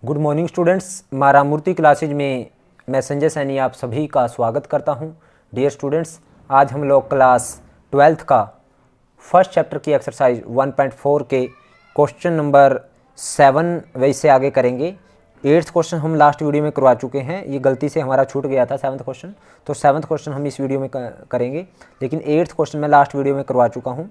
Good morning students, मारा मूर्ति classes में मैं संजय सैनी आप सभी का स्वागत करता हूं। डियर स्टूडेंट्स, आज हम लोग क्लास 12th का फर्स्ट चैप्टर की एक्सरसाइज 1.4 के क्वेश्चन नंबर 7 वैसे आगे करेंगे। 8th क्वेश्चन हम लास्ट वीडियो में करवा चुके हैं, ये गलती से हमारा छूट गया था 7th क्वेश्चन, तो 7th क्वेश्चन हम इस वीडियो में करेंगे। लेकिन 8th क्वेश्चन मैं लास्ट वीडियो में करवा चुका हूँ,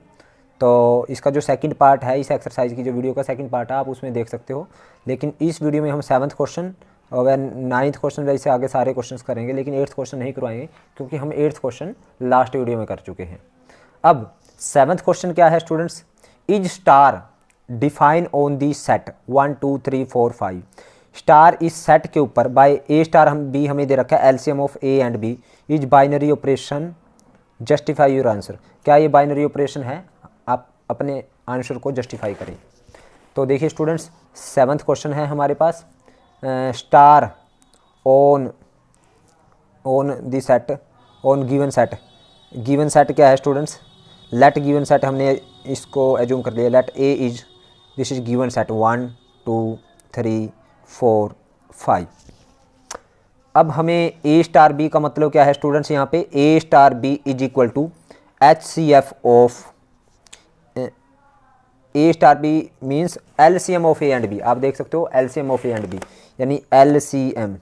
तो इसका जो सेकंड पार्ट है, इस एक्सरसाइज की जो वीडियो का सेकंड पार्ट है, आप उसमें देख सकते हो। लेकिन इस वीडियो में हम 7th क्वेश्चन और 9th क्वेश्चन वैसे आगे सारे क्वेश्चंस करेंगे, लेकिन 8th क्वेश्चन नहीं करवाएंगे क्योंकि हम 8th क्वेश्चन लास्ट वीडियो में कर चुके हैं। अब 7th क्वेश्चन क्या है students? Is star define on the set 1 2 3 4 5। Star इस सेट के ऊपर बाय ए स्टार हम बी हमें दे रखा है LCM of A and B is binary operation, justify your answer. क्या ये बाइनरी ऑपरेशन है? आप अपने आंसर को जस्टिफाई करें। तो देखिए स्टूडेंट्स, 7th क्वेश्चन है हमारे पास, star on the set on given set. Given set क्या है स्टूडेंट्स? लेट गिवन सेट हमने इसको एज्यूम कर लिया, let A is, this is given set 1 2 3 4 5। अब हमें ए स्टार बी का मतलब क्या है स्टूडेंट्स? यहाँ पे A star B is equal to H C F of A star B means LCM of A and B. आप देख सकते हो LCM of A and B, यानी LCM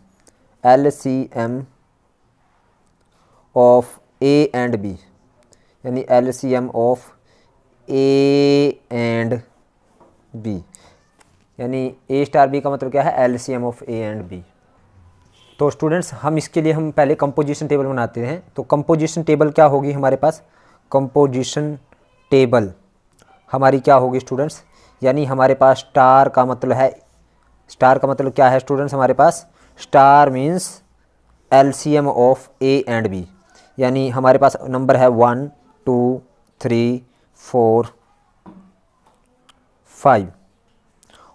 of A and B, यानी LCM of A and B, यानी ए star B का मतलब क्या है? LCM of A and B. तो स्टूडेंट्स, हम इसके लिए हम पहले कंपोजिशन टेबल बनाते हैं। तो कंपोजिशन टेबल क्या होगी हमारे पास? कंपोजिशन टेबल हमारी क्या होगी स्टूडेंट्स? यानी हमारे पास स्टार का मतलब है, स्टार का मतलब क्या है स्टूडेंट्स? हमारे पास star means LCM of A and B, यानी हमारे पास नंबर है 1 2 3 4 5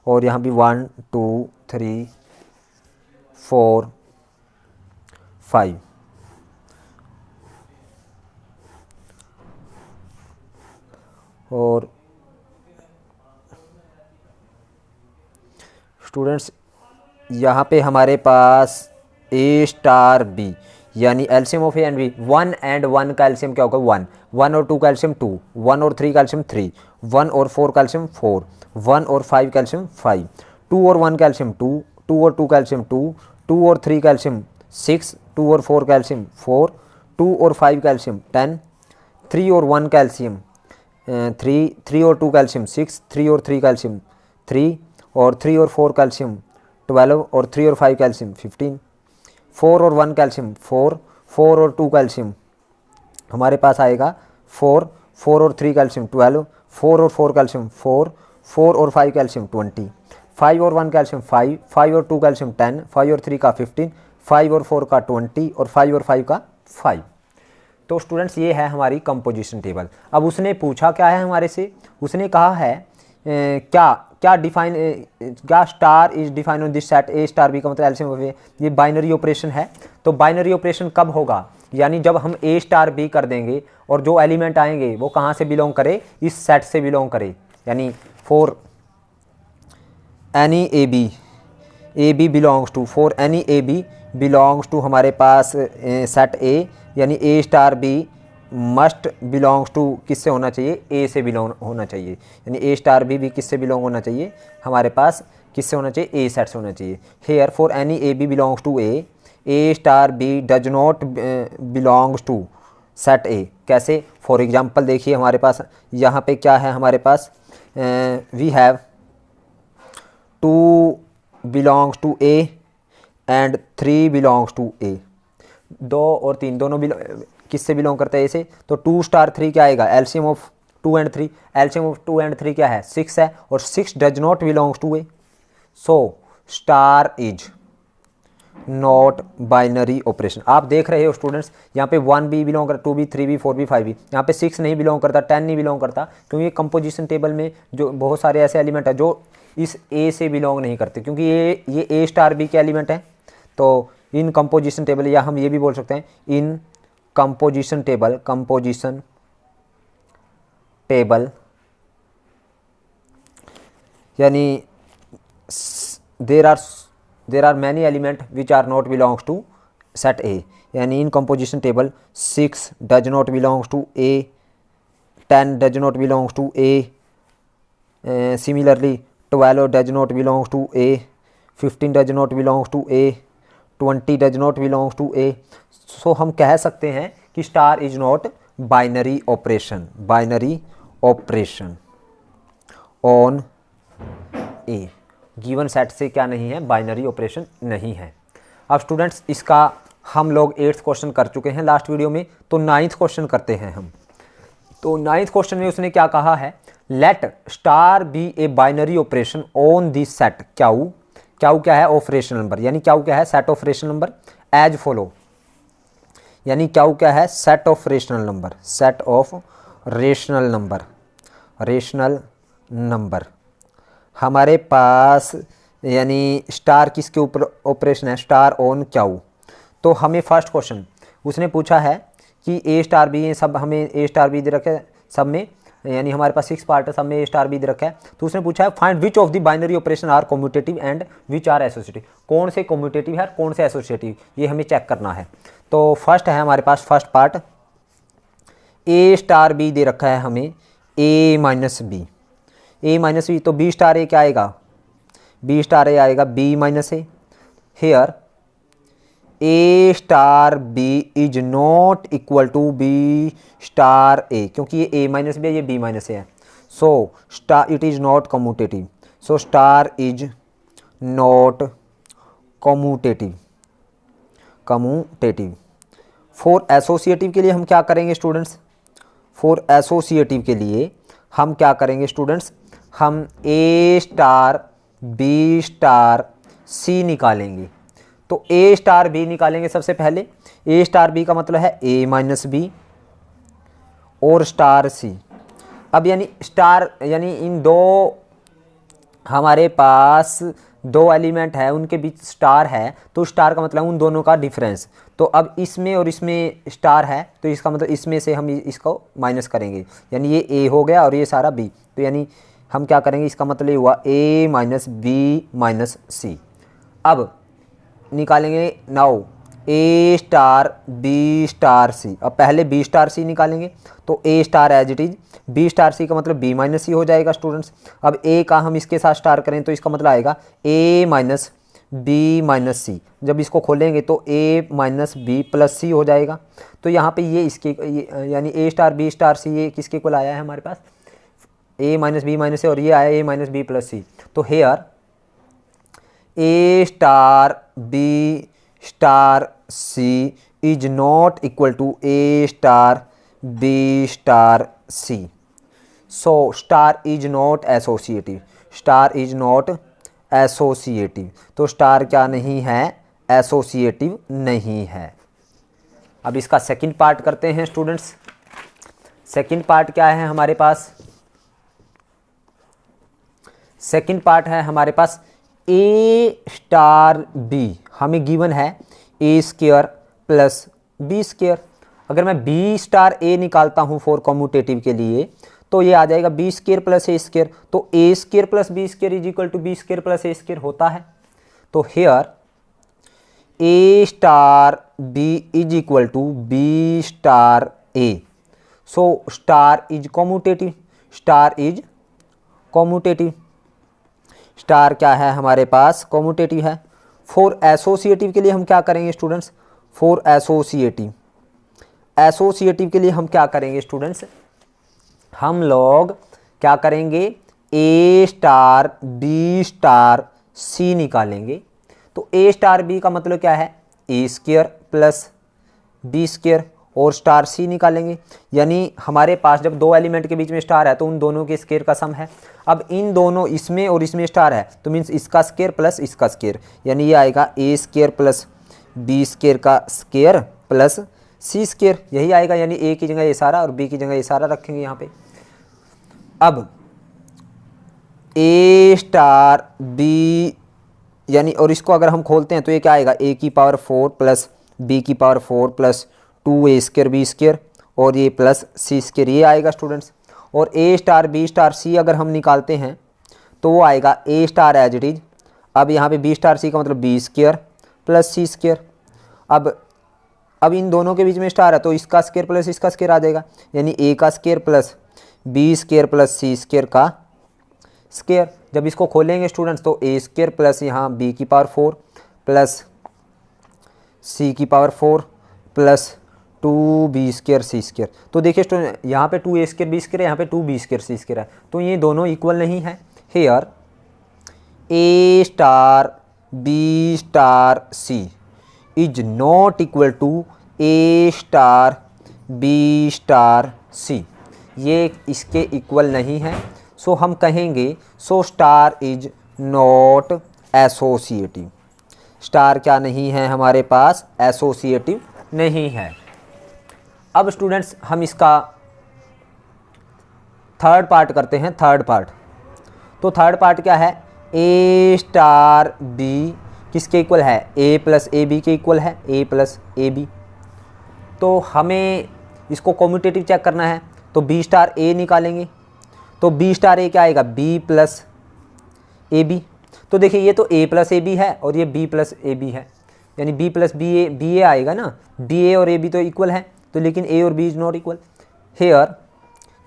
और यहाँ भी 1 2 3 4 5। और स्टूडेंट्स, यहाँ पे हमारे पास ए स्टार बी यानी LCM of A and B, 1 and 1 का एलसीएम क्या होगा? 1 1 और 2 का एलसीएम 2, 1 और 3 का एलसीएम 3, 1 और 4 का एलसीएम 4, 1 और 5 का एलसीएम 5, 2 और 1 का एलसीएम 2, 2 और 2 का एलसीएम 2, 2 और 3 का एलसीएम 6, 2 और 4 का एलसीएम 4, 2 और 5 का एलसीएम 10, 3 और 1 का एलसीएम 3, 3 और 2 का एलसीएम 6, 3 और 3 का एलसीएम 3 और 3 और 4 का एलसीएम 12 और 3 और 5 का एलसीएम 15, 4 और 1 का एलसीएम 4, 4 और 2 का एलसीएम हमारे पास आएगा 4, 4 और 3 का एलसीएम 12, 4 और 4 का एलसीएम 4, 4 और 5 का एलसीएम 20, 5 और 1 का एलसीएम 5, 5 और 2 का एलसीएम 10, 5 और 3 का 15, 5 और 4 का 20 और 5 और 5 का 5। तो स्टूडेंट्स, ये है हमारी कंपोजिशन टेबल। अब उसने पूछा क्या है हमारे से? उसने कहा है क्या star is define on this set A star B का मतलब एलसीएम ऑफ ए। ये बाइनरी ऑपरेशन है। तो बाइनरी ऑपरेशन कब होगा? यानी जब हम ए स्टार बी कर देंगे और जो एलिमेंट आएंगे वो कहाँ से बिलोंग करे? इस सेट से बिलोंग करे। यानी for any A B belongs to, for any A B belongs to हमारे पास सेट ए, यानी ए star B must belongs to किससे होना चाहिए? ए से बिलोंग होना चाहिए। यानी ए स्टार बी भी किससे बिलोंग होना चाहिए? हमारे पास किससे होना चाहिए? ए सेट से होना चाहिए। Here for any A B belongs to A star B does not belongs to set A. कैसे? फॉर एग्जांपल देखिए, हमारे पास यहाँ पे क्या है? हमारे पास we have 2 belongs to A and 3 belongs to A. 2 और 3 दोनों किससे बिलोंग करता है? ए से। तो 2 स्टार 3 क्या आएगा? LCM of 2 and 3। LCM of 2 and 3 क्या है? 6 है, और 6 does not belongs to A. So star is not binary operation. आप देख रहे हो स्टूडेंट्स, यहाँ पे 1 भी बिलोंग करता, 2 भी, 3 भी, 4 भी, 5 भी। यहाँ पे 6 नहीं बिलोंग करता, 10 नहीं बिलोंग करता, क्योंकि कंपोजिशन टेबल में जो बहुत सारे ऐसे एलिमेंट है जो इस ए से बिलोंग नहीं करते, क्योंकि ये ए स्टार बी के एलिमेंट हैं। तो इन कंपोजिशन टेबल, या हम ये भी बोल सकते हैं इन कंपोजिशन टेबल यानी there are there are many element which are not belongs to set A, यानी in composition table 6 does not belongs to A, 10 does not belongs to A, similarly 12 does not belongs to A, 15 does not belongs to A, 20 does not belongs to A. So हम कह सकते हैं कि star is not binary operation on A, given set से क्या नहीं है, binary operation नहीं है। अब स्टूडेंट्स इसका हम लोग 8th क्वेश्चन कर चुके हैं लास्ट वीडियो में, तो 9th क्वेश्चन करते हैं हम। तो 9th क्वेश्चन में उसने क्या कहा है, let star B A binary operation on this set Q, Q क्या है, ऑपरेशनल नंबर, यानी क्याऊ क्या है, set of rational number as follow, यानी क्याऊ क्या है, set of rational number, set of rational number हमारे पास, यानी स्टार किसके ऊपर ऑपरेशन है, स्टार ऑन क्याऊ। तो हमें फर्स्ट क्वेश्चन उसने पूछा है कि ए स्टार बी, ये सब हमें ए स्टार बी दे रखे है सब में, यानी हमारे पास 6 पार्ट है, सब में ए स्टार बी दे रखा है। तो उसने पूछा है find which of the binary operation are commutative and which are associative, कौन से कम्यूटेटिव है कौन से एसोसिएटिव, ये हमें चेक करना है। तो फर्स्ट है हमारे पास first part, A star B दे रखा है हमें ए माइनस बी, तो बी स्टार ए क्या आएगा, बी स्टार ए आएगा B minus A. Here A star B is not equal to B star A, क्योंकि ये ए माइनस बी है, ये बी माइनस ए है। So star it is not commutative, so star is not commutative. For associative के लिए हम क्या करेंगे स्टूडेंट्स, फॉर एसोसिएटिव के लिए हम क्या करेंगे स्टूडेंट्स, हम ए स्टार बी स्टार सी निकालेंगे। तो ए स्टार बी निकालेंगे सबसे पहले, ए स्टार बी का मतलब है ए माइनस बी और स्टार सी। अब यानी स्टार, यानी इन दो हमारे पास 2 एलिमेंट है, उनके बीच स्टार है, तो स्टार का मतलब उन दोनों का डिफरेंस। तो अब इसमें और इसमें स्टार है, तो इसका मतलब इसमें से हम इसको माइनस करेंगे, यानी ये ए हो गया और ये सारा बी। तो यानी हम क्या करेंगे, इसका मतलब ये हुआ A minus B minus C. अब निकालेंगे नाउ ए स्टार बी स्टार सी। अब पहले बी स्टार सी निकालेंगे, तो ए star as it is, B star सी का मतलब बी माइनस सी हो जाएगा स्टूडेंट्स। अब ए का हम इसके साथ स्टार करें तो इसका मतलब आएगा ए माइनस बी माइनस सी। जब इसको खोलेंगे तो A minus B plus C हो जाएगा। तो यहाँ पे ये इसके यानी ए स्टार बी स्टार सी ये किसके को लाया है हमारे पास, A minus B minus C, और ये आया A minus B plus C. तो here A star B star C is not equal to A star B star C. So star is not associative, star is not associative. तो star क्या नहीं है, associative नहीं है। अब इसका second part करते हैं स्टूडेंट्स। सेकंड पार्ट क्या है हमारे पास, सेकंड पार्ट है हमारे पास ए स्टार बी, हमें गिवन है A square plus B square. अगर मैं बी स्टार ए निकालता हूँ फॉर कम्यूटेटिव के लिए, तो ये आ जाएगा बी स्क्वायर प्लस ए स्क्वायर। तो ए square plus B square is equal to B square plus A square होता है। तो here A star B is equal to B star A. So star is commutative, star is commutative, star क्या है हमारे पास, commutative है। For associative के लिए हम क्या करेंगे स्टूडेंट्स, फॉर एसोसिएटिव, एसोसिएटिव के लिए हम क्या करेंगे स्टूडेंट्स, हम लोग क्या करेंगे, ए स्टार बी स्टार सी निकालेंगे। तो ए स्टार बी का मतलब क्या है, A square plus B square, और स्टार सी निकालेंगे। यानी हमारे पास जब 2 एलिमेंट के बीच में स्टार है तो उन दोनों के स्क्वायर का सम है। अब इन दोनों, इसमें और इसमें स्टार है, तो मीन्स इसका स्क्वायर प्लस इसका स्क्वायर, यानी ये आएगा ए स्क्वायर प्लस बी स्क्वायर का स्क्वायर प्लस सी स्क्वायर, यही आएगा। यानी ए की जगह ये सारा और बी की जगह ये सारा रखेंगे यहाँ पे। अब ए स्टार बी, यानी और इसको अगर हम खोलते हैं तो ये क्या आएगा, ए की पावर 4 प्लस बी की power 4 plus 2 square B square, और ये प्लस सी स्क्वायर, ये आएगा स्टूडेंट्स। और A star B star C अगर हम निकालते हैं तो वो आएगा A star as it is. अब यहाँ पे बी स्टार सी का मतलब बी स्क्वायर प्लस सी स्क्वायर। अब इन दोनों के बीच में स्टार है तो इसका स्क्वायर प्लस इसका स्क्वायर आ जाएगा, यानी ए का square plus B square plus सी स्क्वायर का स्क्वायर। जब इसको खोलेंगे स्टूडेंट्स तो ए स्क्वायर प्लस यहाँ बी की पावर 4 प्लस सी की power 4 plus 2b square c square. तो देखिए स्टूडेंट यहाँ पे 2a स्क्वायर बी स्क्वायर है, यहाँ पे 2b स्क्वायर सी स्क्वायर है, तो ये दोनों इक्वल नहीं है। Here a star b star c is not equal to a star b star c, ये इसके इक्वल नहीं है। सो हम कहेंगे so star is not associative. Star क्या नहीं है हमारे पास, एसोसिएटिव नहीं है। अब स्टूडेंट्स हम इसका थर्ड पार्ट करते हैं। थर्ड पार्ट, तो थर्ड पार्ट क्या है, ए स्टार बी किसके इक्वल है, ए प्लस ए बी के इक्वल है, ए प्लस ए बी। तो हमें इसको कॉम्यूटेटिव चेक करना है, तो बी स्टार ए निकालेंगे, तो बी स्टार ए क्या आएगा, बी प्लस ए बी। तो देखिए ये तो ए प्लस ए बी है और ये बी प्लस ए बी है, यानी बी प्लस बी ए आएगा ना, बी ए और ए बी तो इक्वल है, तो लेकिन ए और B is not equal. Here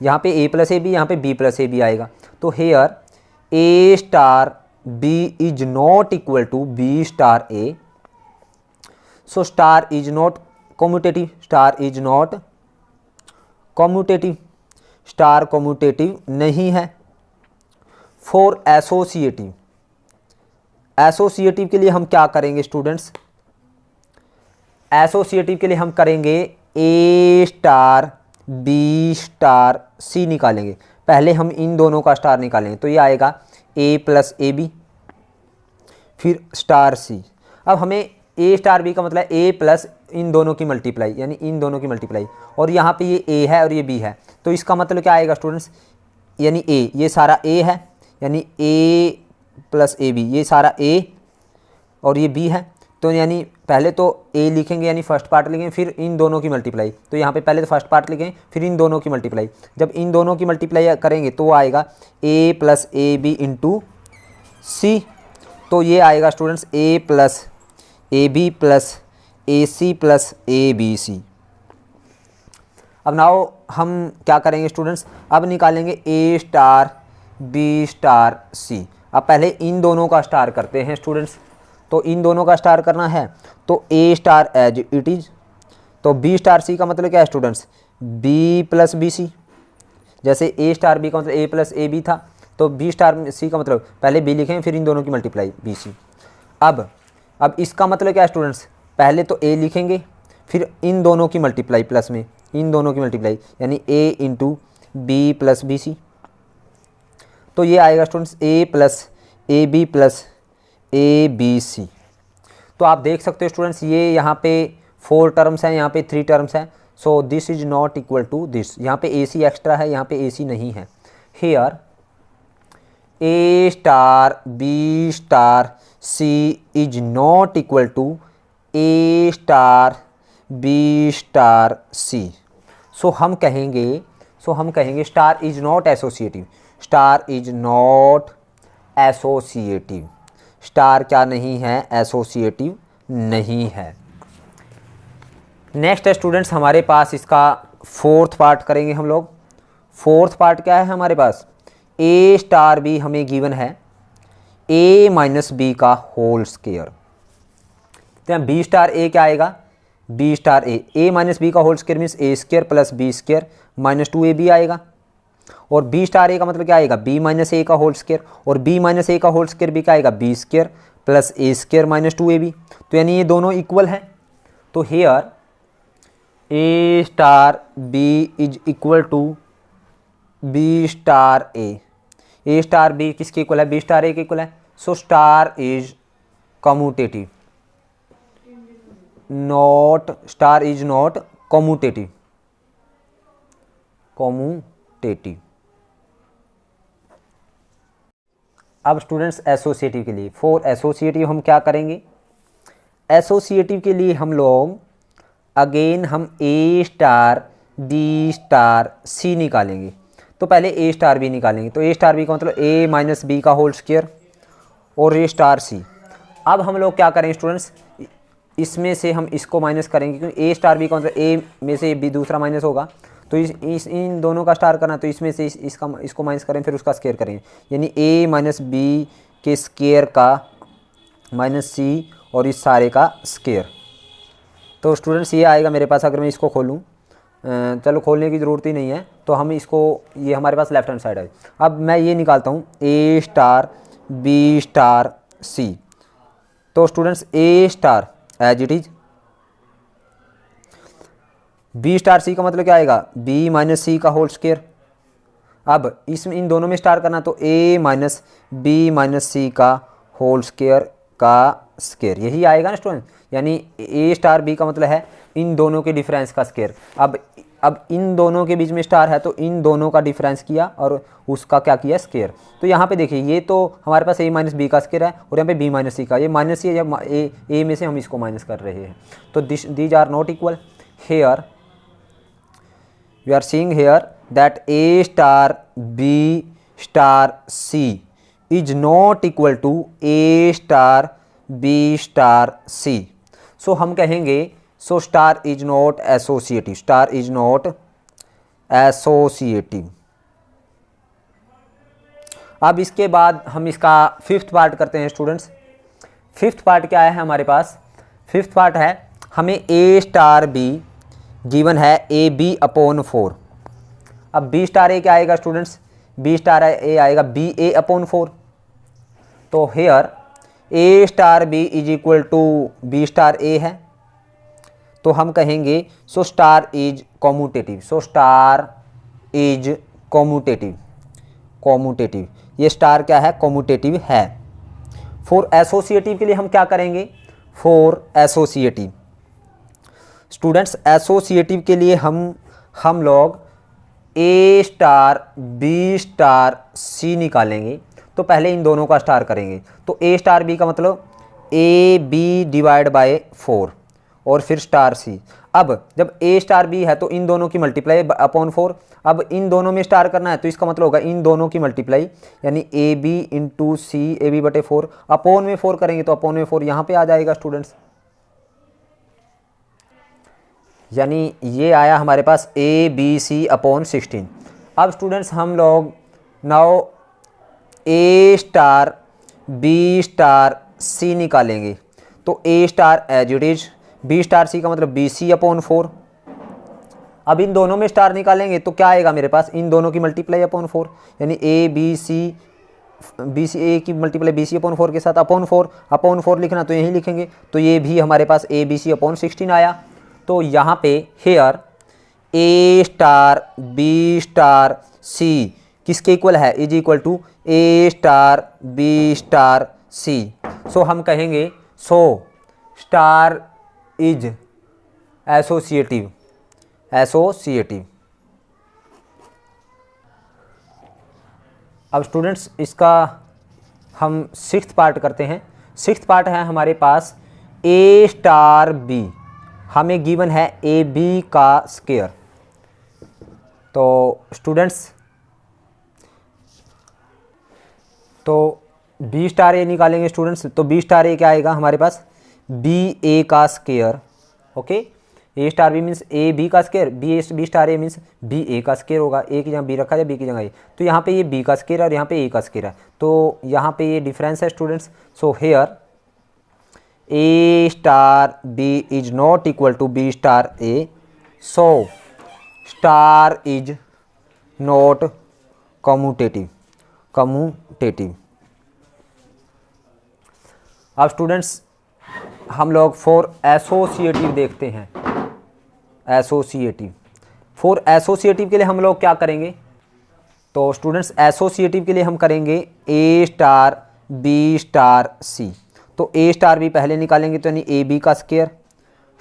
यहाँ पे ए प्लस ए बी, यहाँ पे बी प्लस ए बी आएगा, तो here A star B is not equal to B star A. So star is not commutative, star is not commutative, star commutative नहीं है। For associative, associative के लिए हम क्या करेंगे स्टूडेंट्स, एसोसिएटिव के लिए हम करेंगे ए स्टार बी स्टार सी निकालेंगे। पहले हम इन दोनों का स्टार निकालेंगे, तो ये आएगा ए प्लस ए बी फिर स्टार सी। अब हमें ए स्टार बी का मतलब ए प्लस इन दोनों की मल्टीप्लाई, यानी इन दोनों की मल्टीप्लाई, और यहाँ पे ये ए है और ये बी है, तो इसका मतलब क्या आएगा स्टूडेंट्स, यानी ए, ये सारा ए है, यानी ए प्लस ए बी, ये सारा ए और ये बी है, तो यानी पहले तो ए लिखेंगे यानी फर्स्ट पार्ट लिखेंगे, फिर इन दोनों की मल्टीप्लाई, तो यहाँ पे पहले तो फर्स्ट पार्ट लिखेंगे फिर इन दोनों की मल्टीप्लाई। जब इन दोनों की मल्टीप्लाई करेंगे तो वो आएगा A plus A B into C, तो ये आएगा students A plus A B plus A C plus A B C. अब नाउ हम क्या करेंगे स्टूडेंट्स, अब निकालेंगे A star B star C. अब पहले इन दोनों का स्टार करते हैं स्टूडेंट्स, तो इन दोनों का स्टार करना है, तो ए स्टार एज इट इज़, तो बी स्टार सी का मतलब क्या है students, B plus B C. जैसे ए स्टार बी का मतलब ए प्लस ए बी था, तो बी स्टार सी का मतलब पहले बी लिखेंगे फिर इन दोनों की मल्टीप्लाई बी सी। अब इसका मतलब क्या है स्टूडेंट्स, पहले तो ए लिखेंगे फिर इन दोनों की मल्टीप्लाई प्लस में इन दोनों की मल्टीप्लाई, यानी a into b plus B c, तो ये आएगा students A plus A B plus A B c. तो आप देख सकते हो स्टूडेंट्स ये यहाँ पे 4 टर्म्स हैं, यहाँ पे 3 टर्म्स हैं, so this is not equal to this. यहाँ पे ए सी एक्स्ट्रा है, यहाँ पे ए सी नहीं है। Here A star B star C is not equal to A star B star C. So हम कहेंगे star is not associative, star is not associative, star क्या नहीं है, एसोसिएटिव नहीं है। नेक्स्ट है स्टूडेंट्स हमारे पास इसका फोर्थ पार्ट करेंगे हम लोग। फोर्थ पार्ट क्या है हमारे पास, ए स्टार बी हमें गिवन है ए माइनस बी का होल स्क्वायर, तो यहाँ बी स्टार ए क्या आएगा, B star a minus b का whole square means a square plus B square minus 2ab आएगा, और बी स्टार ए का मतलब क्या आएगा, बी माइनस ए का होल स्क्वायर, और बी माइनस ए का होल स्क्वायर भी क्या आएगा, बी स्क्वायर प्लस ए स्क्वायर माइनस 2ab, तो यानी ये दोनों इक्वल है। तो here A star B is equal to B star A star B किसके इक्वल है, बी स्टार ए के इक्वल है। So star is commutative, not, star is not commutative, commutative. अब स्टूडेंट्स एसोसिएटिव के लिए, फॉर एसोसिएटिव हम क्या करेंगे, एसोसिएटिव के लिए हम लोग अगेन हम ए स्टार बी स्टार सी निकालेंगे। तो पहले ए स्टार बी निकालेंगे, तो ए स्टार बी का मतलब ए माइनस बी का होल स्क्वायर और ये स्टार सी। अब हम लोग क्या करें स्टूडेंट्स, इसमें से हम इसको माइनस करेंगे क्योंकि ए स्टार बी का मतलब ए में से बी दूसरा माइनस होगा, तो इस इन दोनों का स्टार करना, तो इसमें से इसको माइनस करें फिर उसका स्केयर करेंगे, यानी ए माइनस बी के स्केयर का माइनस सी और इस सारे का स्केयर। तो स्टूडेंट्स ये आएगा मेरे पास, अगर मैं इसको खोलूँ, चलो खोलने की ज़रूरत ही नहीं है, तो हम इसको, ये हमारे पास लेफ्ट हैंड साइड है। अब मैं ये निकालता हूँ ए स्टार बी स्टार सी। तो students A star as it is, B star सी का मतलब क्या आएगा, बी माइनस सी का होल स्क्वायर। अब इसमें इन दोनों में स्टार करना, तो ए माइनस बी माइनस सी का होल स्क्वायर का स्क्वायर, यही आएगा ना स्टूडेंट, यानी ए स्टार बी का मतलब है इन दोनों के डिफरेंस का स्क्वायर। अब इन दोनों के बीच में स्टार है तो इन दोनों का डिफरेंस किया और उसका क्या किया, स्क्वायर। तो यहाँ पे देखिए ये तो हमारे पास ए माइनस बी का स्क्वायर है और यहाँ पे बी माइनस सी का, ये माइनस सी है, जब ए में से हम इसको माइनस कर रहे हैं, तो these are not equal. Here we are seeing here that a star B star C is not equal to A star B star C. So हम कहेंगे so star is not associative, star is not associative. अब इसके बाद हम इसका fifth part करते हैं students. Fifth part क्या है हमारे पास, फिफ्थ पार्ट है हमें ए स्टार बी गिवन है ए बी अपॉन 4। अब बी स्टार ए क्या आएगा स्टूडेंट्स, बी स्टार ए आएगा बी ए अपॉन 4। तो here A star B is equal to B star a है, तो हम कहेंगे so star is commutative, so star is commutative, commutative, ये स्टार क्या है, कॉम्यूटेटिव है। फॉर एसोसिएटिव के लिए हम क्या करेंगे, फॉर एसोसिएटिव स्टूडेंट्स, एसोसिएटिव के लिए हम लोग ए स्टार बी स्टार सी निकालेंगे। तो पहले इन दोनों का स्टार करेंगे, तो ए स्टार बी का मतलब ए बी डिवाइड बाय 4 और फिर स्टार सी। अब जब ए स्टार बी है तो इन दोनों की मल्टीप्लाई अपॉन 4। अब इन दोनों में स्टार करना है तो इसका मतलब होगा इन दोनों की मल्टीप्लाई, यानी A B into C, A B बटे 4, अपॉन में 4 करेंगे तो अपॉन में 4 यहाँ पे आ जाएगा स्टूडेंट्स, यानी ये आया हमारे पास ए बी सी अपॉन 16। अब स्टूडेंट्स हम लोग नाउ ए स्टार बी स्टार सी निकालेंगे, तो ए star as it is, B star सी का मतलब बी सी अपॉन 4। अब इन दोनों में स्टार निकालेंगे तो क्या आएगा मेरे पास, इन दोनों की मल्टीप्लाई अपॉन 4, यानी ए बी सी ए की मल्टीप्लाई बी सी अपॉन 4 के साथ अपॉन 4 लिखना, तो यही लिखेंगे, तो ये भी हमारे पास ए बी सी अपॉन 16 आया। तो यहाँ पे here A star B star सी किसके इक्वल है, is equal to A star B star C. So हम कहेंगे so star is associative, associative. अब स्टूडेंट्स इसका हम सिक्स्थ पार्ट करते हैं। सिक्स्थ पार्ट है हमारे पास ए स्टार बी, हमें गिवन है ए बी का स्क्वायर। तो स्टूडेंट्स तो बी स्टार ए निकालेंगे स्टूडेंट्स, तो बी स्टार ए क्या आएगा हमारे पास, बी ए का square. Okay, A star B means A B का square, B star A means B A का स्क्वायर होगा, ए की जगह बी रखा जाए, बी की जगह ए, तो यहाँ पे ये बी का स्क्वायर और यहाँ पे ए का स्क्वायर है, तो यहाँ पे ये डिफरेंस है students. So here A star B is not equal to B star A, so star is not commutative, commutative. अब स्टूडेंट्स हम लोग फॉर एसोसिएटिव देखते हैं। एसोसिएटिव, फॉर एसोसिएटिव के लिए हम लोग क्या करेंगे, तो स्टूडेंट्स एसोसिएटिव के लिए हम करेंगे ए स्टार बी स्टार सी। तो ए स्टार बी पहले निकालेंगे, तो यानी ए बी का स्क्वायर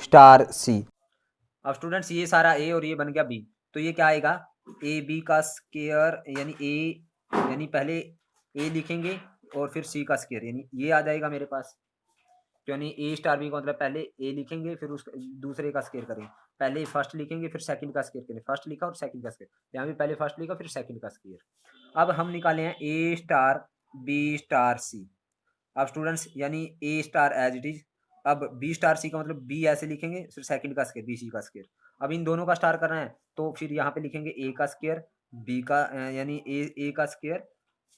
स्टार सी। अब स्टूडेंट्स ये सारा ए और ये बन गया बी, तो ये क्या आएगा, ए बी का स्क्वायर, यानी ए, यानी पहले ए लिखेंगे और फिर सी का स्क्वायर, यानी ये आ जाएगा मेरे पास, यानी ए स्टार बी का मतलब पहले ए लिखेंगे फिर उस दूसरे का स्क्वायर करेंगे, पहले फर्स्ट लिखेंगे फिर सेकंड का स्क्वायर करेंगे, फर्स्ट लिखा और सेकंड का स्क्वायर, यहाँ भी पहले फर्स्ट लिखा फिर सेकंड का स्क्वायर। अब हम निकाले हैं ए स्टार बी स्टार सी, अब स्टूडेंट्स यानी ए स्टार एज इट इज, अब बी स्टार सी का मतलब बी ऐसे लिखेंगे, फिर सेकंड का स्क्वायर बी सी का स्क्वायर। अब इन दोनों का स्टार करना है तो फिर यहाँ पे लिखेंगे ए का स्क्वायर बी का यानी ए का स्क्वायर,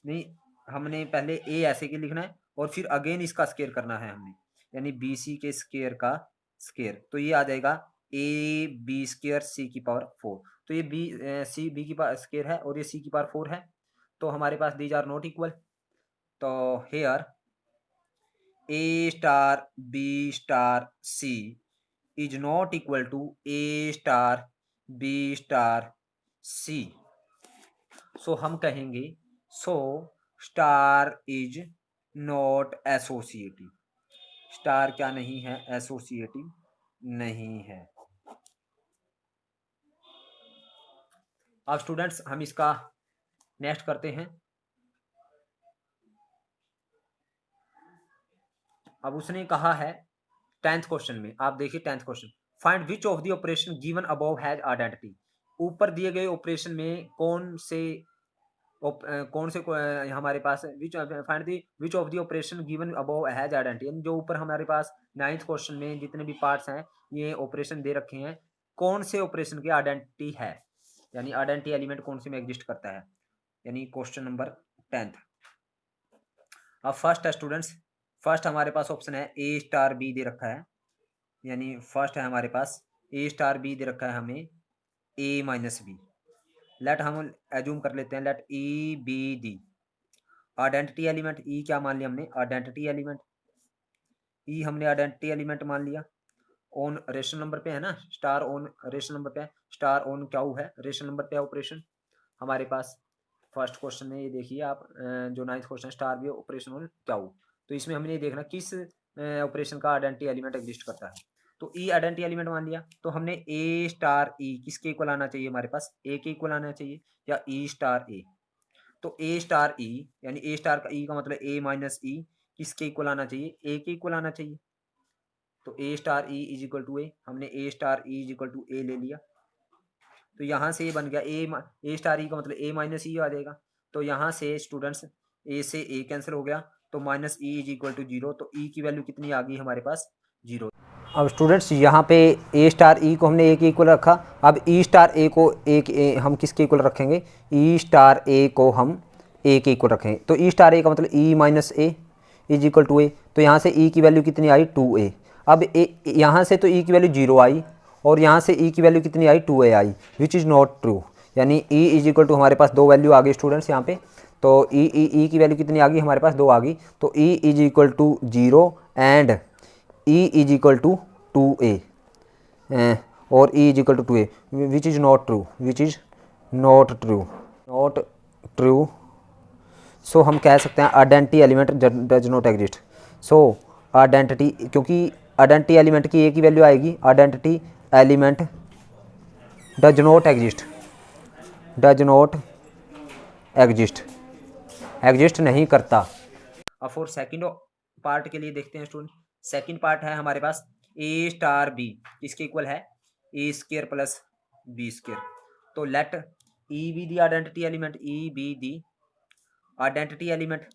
नहीं हमने पहले ए ऐसे के लिखना है और फिर अगेन इसका स्क्वायर करना है हमने, यानी बी सी के स्क्वायर का स्क्वायर। तो ये आ जाएगा ए बी स्क्वायर सी की पावर 4। तो ये बी सी बी की पावर स्क्वायर है और ये सी की पावर 4 है, तो हमारे पास दीज आर नॉट इक्वल। तो here A star B star C is not equal to A star B star C. So हम कहेंगे so star is not associative. Star क्या नहीं है? एसोसिएटिव नहीं है। अब स्टूडेंट्स हम इसका नेक्स्ट करते हैं। अब उसने कहा है 10th क्वेश्चन में, आप देखिए 10th question, find which of the operation given above has identity. ऊपर दिए गए ऑपरेशन में कौन से हमारे पास which find the which of the operation given above has identity, यानी जो ऊपर हमारे पास 9th क्वेश्चन में जितने भी पार्ट्स हैं ये ऑपरेशन दे रखे हैं, कौन से ऑपरेशन की आइडेंटिटी है, यानी आइडेंटिटी एलिमेंट कौन से में एग्जिस्ट करता है, यानी क्वेश्चन नंबर 10th। अब फर्स्ट है स्टूडेंट्स, फर्स्ट हमारे पास ऑप्शन है ए स्टार बी दे रखा है, यानी फर्स्ट है हमारे पास ए स्टार बी दे रखा है हमें ए माइनस बी। लेट हम एज्यूम कर लेते हैं, let E be the identity element. E क्या मान लिया हमने? Identity element. ई हमने आइडेंटिटी एलिमेंट मान लिया। ऑन रेशनल नंबर पे है ना, स्टार ऑन रेशनल नंबर पे है, स्टार ऑन क्याऊ है, रेशनल नंबर पे है ऑपरेशन हमारे पास। फर्स्ट क्वेश्चन में ये देखिए आप, जो 9th क्वेश्चन स्टार भी ऑपरेशन ऑन क्याऊ, तो इसमें हमने ये देखना किस ऑपरेशन का आइडेंटिटी एलिमेंट एग्जिस्ट करता है। तो ई आइडेंटिटी एलिमेंट मान लिया, तो हमने ए स्टार ई किसके इक्वल आना चाहिए? हमारे पास ए के इक्वल आना चाहिए, या ई स्टार ए। तो ए स्टार ई यानी ए स्टार का ई का मतलब ए माइनस ई किसके इक्वल आना चाहिए? ए के इक्वल आना चाहिए। तो ए star E is equal to a, हमने ए star E is equal to a ले लिया, तो यहाँ से ये बन गया ए स्टार ई का मतलब ए माइनस ई आ जाएगा। तो यहाँ से स्टूडेंट्स ए से ए कैंसिल हो गया, तो minus E is equal to zero, तो ई की वैल्यू कितनी आ गई हमारे पास? जीरो। अब स्टूडेंट्स यहाँ पे ए स्टार ई को हमने ए के इक्वल रखा, अब ई स्टार ए को हम किसके इक्वल रखेंगे? ई स्टार ए को हम ए के इक्वल रखेंगे। तो ई स्टार ए का मतलब e minus a is equal to a, तो यहाँ से ई की वैल्यू कितनी आई? 2a। अब यहाँ से तो ई की वैल्यू 0 आई और यहाँ से ई की वैल्यू कितनी आई? 2a I, which is not true. यानी ई इज इक्वल टू हमारे पास दो वैल्यू आ गई स्टूडेंट्स यहाँ पे, तो ई की वैल्यू कितनी आ गई हमारे पास? 2 आ गई। तो e is equal to 0 and e is equal to 2a और e is equal to 2a, which is not true, which is not true, not true. सो हम कह सकते हैं identity element does not exist. So identity, क्योंकि identity element की a की value आएगी, identity element does not exist, does not exist, exist नहीं करता। अब फॉर सेकंड पार्ट के लिए देखते हैं स्टूडेंट, सेकंड पार्ट है हमारे पास ए स्टार बी किसके इक्वल है? A square plus B square. तो let E be the identity element, E be the identity element,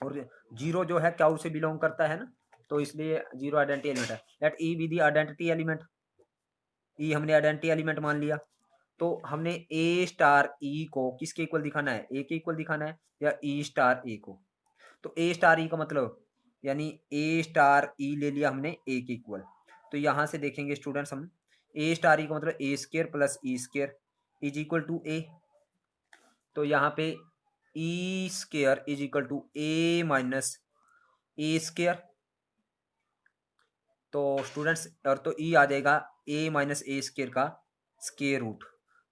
और जीरो जो है क्याउ से बिलोंग करता है ना, तो इसलिए जीरो आइडेंटिटी एलिमेंट है। Let E be the identity element, e हमने आइडेंटिटी एलिमेंट मान लिया, तो हमने ए स्टार ई को किसके इक्वल दिखाना है? ए के इक्वल दिखाना है, या ई स्टार ए को। तो ए स्टार ई का मतलब यानी ए स्टार ई ले लिया हमने ए के इक्वल। तो यहाँ से देखेंगे स्टूडेंट्स हम, ए स्टार ई का मतलब a square plus e square is equal to a. तो यहाँ पे e square is equal to a minus a square. तो स्टूडेंट्स और तो ई आ जाएगा ए माइनस ए स्क्वायर का स्क्वायर रूट।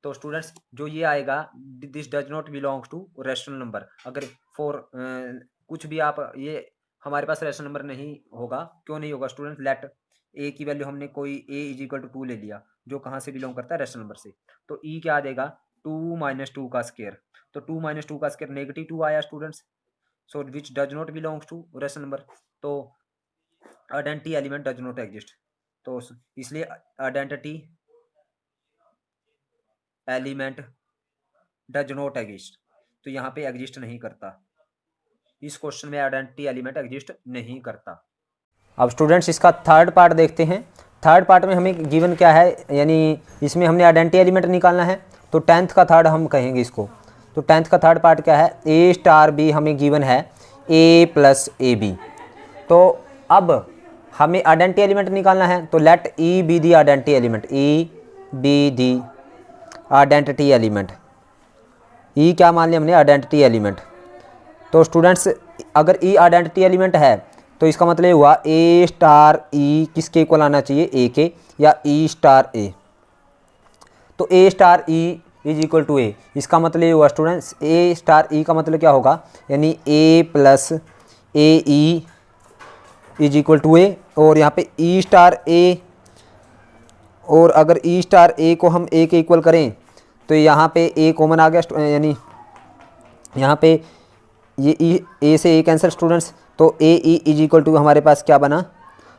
तो स्टूडेंट्स जो ये आएगा, this does not belongs to rational number. अगर फॉर कुछ भी आप ये हमारे पास रेशनल नंबर नहीं होगा, क्यों नहीं होगा स्टूडेंट? लेट ए की वैल्यू हमने कोई ए इज इक्वल टू 2 ले लिया, जो कहाँ से बिलोंग करता है? रेशनल नंबर से। तो ई क्या आ जाएगा? 2 माइनस 2 का स्क्वायर। तो 2 माइनस 2 का स्क्वायर नेगेटिव 2 आया students, so which does not belongs to rational number. तो identity element does not exist, तो इसलिए identity element does not exist, तो यहाँ पे एग्जिस्ट नहीं करता। इस क्वेश्चन में आइडेंटिटी एलिमेंट एग्जिस्ट नहीं करता। अब स्टूडेंट्स इसका थर्ड पार्ट देखते हैं। थर्ड पार्ट में हमें गिवन क्या है, यानी इसमें हमने आइडेंटिटी एलिमेंट निकालना है। तो 10th का थर्ड हम कहेंगे इसको। तो 10th का थर्ड पार्ट क्या है, ए स्टार बी हमें गिवन है ए प्लस ए बी। तो अब हमें आइडेंटिटी एलिमेंट निकालना है, तो let E be the identity element, E be the identity element. E क्या मान लिया हमने, आइडेंटिटी एलिमेंट। तो स्टूडेंट्स अगर ई आइडेंटिटी एलिमेंट है तो इसका मतलब हुआ ए स्टार ई किसके इक्वल आना चाहिए, ए के, या ई स्टार ए। तो ए star E is equal to a, इसका मतलब ये हुआ स्टूडेंट्स ए स्टार ई का मतलब क्या होगा, यानी a plus a e is equal to a. और यहाँ पे ई स्टार ए, और अगर ई स्टार ए को हम ए के इक्वल करें तो यहाँ पे ए कॉमन आ गया, यानी यहाँ पे ये ई ए से ए कैंसिल स्टूडेंट्स। तो ए ई इज इक्वल टू हमारे पास क्या बना,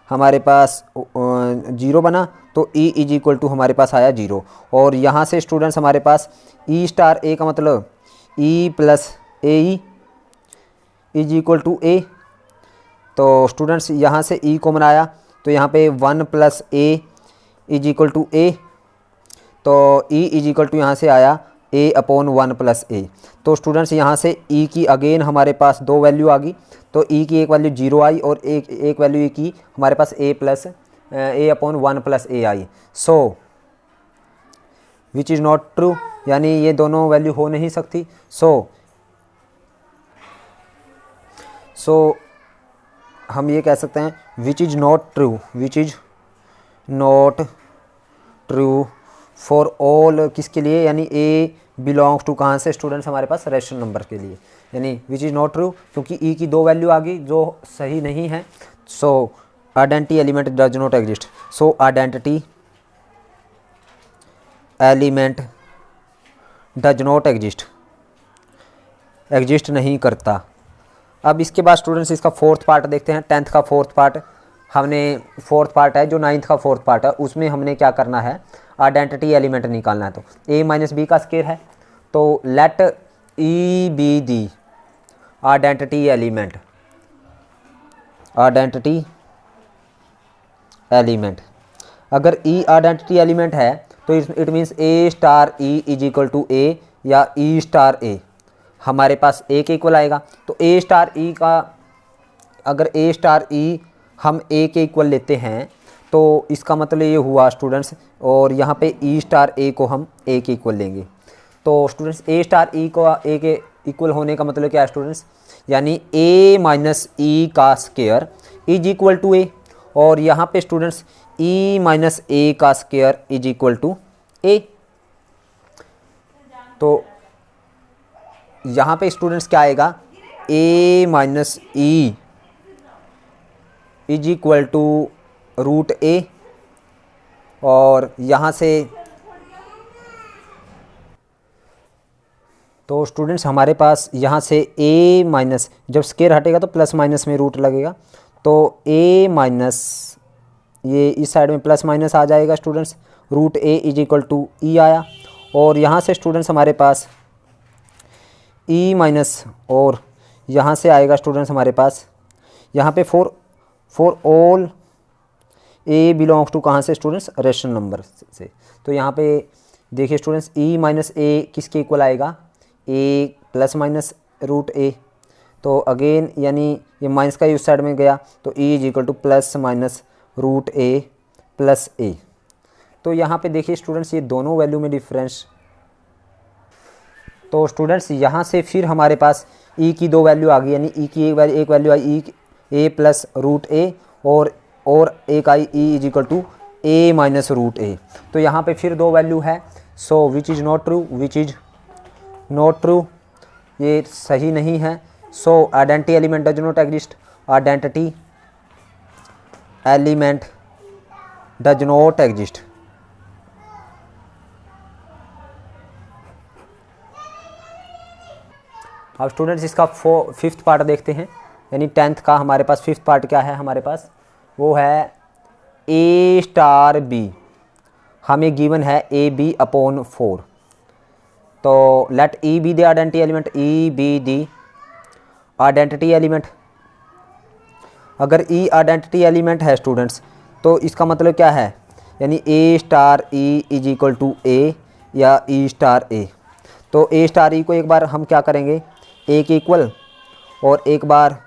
हमारे पास 0 बना। तो ई इज इक्वल टू हमारे पास आया 0। और यहाँ से स्टूडेंट्स हमारे पास ई स्टार ए का मतलब e plus a e is equal to a. तो स्टूडेंट्स यहाँ से ई कॉमन आया, तो यहाँ पे 1 plus a is equal to a. तो ई इज इक्वल टू यहाँ से आया ए अपॉन 1 प्लस ए। तो स्टूडेंट्स यहाँ से ई की अगेन हमारे पास 2 वैल्यू आ गई। तो ई की एक वैल्यू 0 आई और एक वैल्यू ई की हमारे पास a plus a upon 1 plus a आई। So which is not true, यानी ये दोनों वैल्यू हो नहीं सकती। सो हम ये कह सकते हैं विच is not true, which is not true for all, किसके लिए, यानी ए बिलोंग्स टू कहाँ से स्टूडेंट्स हमारे पास रेशनल नंबर के लिए, यानी विच इज़ नॉट ट्रू क्योंकि ई की 2 वैल्यू आ गई जो सही नहीं है। सो identity element does not exist. So identity element does not exist नहीं करता। अब इसके बाद स्टूडेंट्स इसका फोर्थ पार्ट देखते हैं। 10th का फोर्थ पार्ट हमने, फोर्थ पार्ट है जो 9th का फोर्थ पार्ट है, उसमें हमने क्या करना है, आइडेंटिटी एलिमेंट निकालना है। तो a माइनस बी का स्क्वायर है, तो let E be the identity element, identity element. अगर ई आइडेंटिटी एलिमेंट है तो it means a star E is equal to a या ई स्टार ए हमारे पास ए के इक्वल आएगा। तो ए स्टार ई का, अगर ए स्टार ई हम ए के इक्वल लेते हैं तो इसका मतलब ये हुआ स्टूडेंट्स, और यहाँ पे ई स्टार ए को हम ए के इक्वल लेंगे। तो स्टूडेंट्स ए स्टार ई को ए के इक्वल होने का मतलब क्या है स्टूडेंट्स, यानी ए माइनस ई का square is equal to a, और यहाँ पे स्टूडेंट्स ई माइनस ए का square is equal to a. तो यहाँ पे स्टूडेंट्स क्या आएगा, ए minus E is equal to root a, और यहाँ से तो स्टूडेंट्स हमारे पास यहाँ से a माइनस, जब स्क्वायर हटेगा तो प्लस माइनस में रूट लगेगा, तो a माइनस ये इस साइड में प्लस माइनस आ जाएगा students, root a is equal to e आया। और यहाँ से स्टूडेंट्स हमारे पास e माइनस, और यहाँ से आएगा स्टूडेंट्स हमारे पास यहाँ पे for all a belongs to कहाँ से स्टूडेंट्स, रेशनल नंबर से। तो यहाँ पे देखिए स्टूडेंट्स e माइनस ए किसके इक्वल आएगा, a plus minus root a। तो अगेन यानी ये माइनस का उस साइड में गया, तो e is equal to plus minus root a plus a। तो यहाँ पे देखिए स्टूडेंट्स ये दोनों वैल्यू में डिफरेंस। तो स्टूडेंट्स यहाँ से फिर हमारे पास e की 2 वैल्यू आ गई, यानी e की एक वैल्यू आई a प्लस रूट a, और एक आई e is equal to a minus root a। तो यहाँ पे फिर 2 वैल्यू है। So which is not true, which is not true, ये सही नहीं है। सो identity element does not exist, identity element does not exist. अब स्टूडेंट्स इसका 5th पार्ट देखते हैं, यानी 10th का हमारे पास 5th पार्ट क्या है, हमारे पास वो है a स्टार बी, हमें गिवन है ए बी अपॉन 4। तो let E be the identity element, E be the identity element. अगर ई आइडेंटिटी एलिमेंट है स्टूडेंट्स तो इसका मतलब क्या है, यानी ए star E is equal to a या ई स्टार ए। तो ए स्टार ई को एक बार हम क्या करेंगे, ए के इक्वल, और एक बार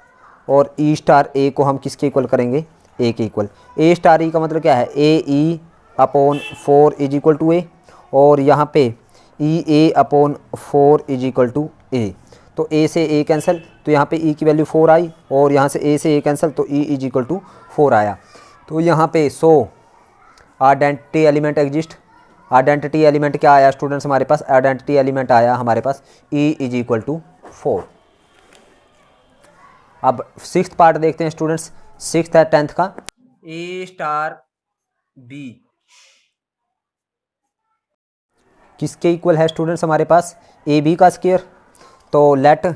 और ई स्टार ए को हम किसके इक्वल करेंगे, ए के इक्वल। ए स्टार ई का मतलब क्या है, a e upon 4 is equal to a, और यहाँ पे e a upon 4 is equal to a. तो ए से ए कैंसिल, तो यहाँ पे ई की वैल्यू 4 आई, और यहाँ से ए से ए कैंसिल, तो ई इज इक्वल टू 4 आया। तो यहाँ पे identity element exist. Identity element क्या आया स्टूडेंट्स हमारे पास, आइडेंटिटी एलिमेंट आया हमारे पास ई इज इक्वल टू 4। अब सिक्स्थ पार्ट देखते हैं स्टूडेंट्स, सिक्स्थ है 10th का। ए स्टार बी किसके इक्वल है स्टूडेंट्स हमारे पास, ए बी का स्क्वायर। तो let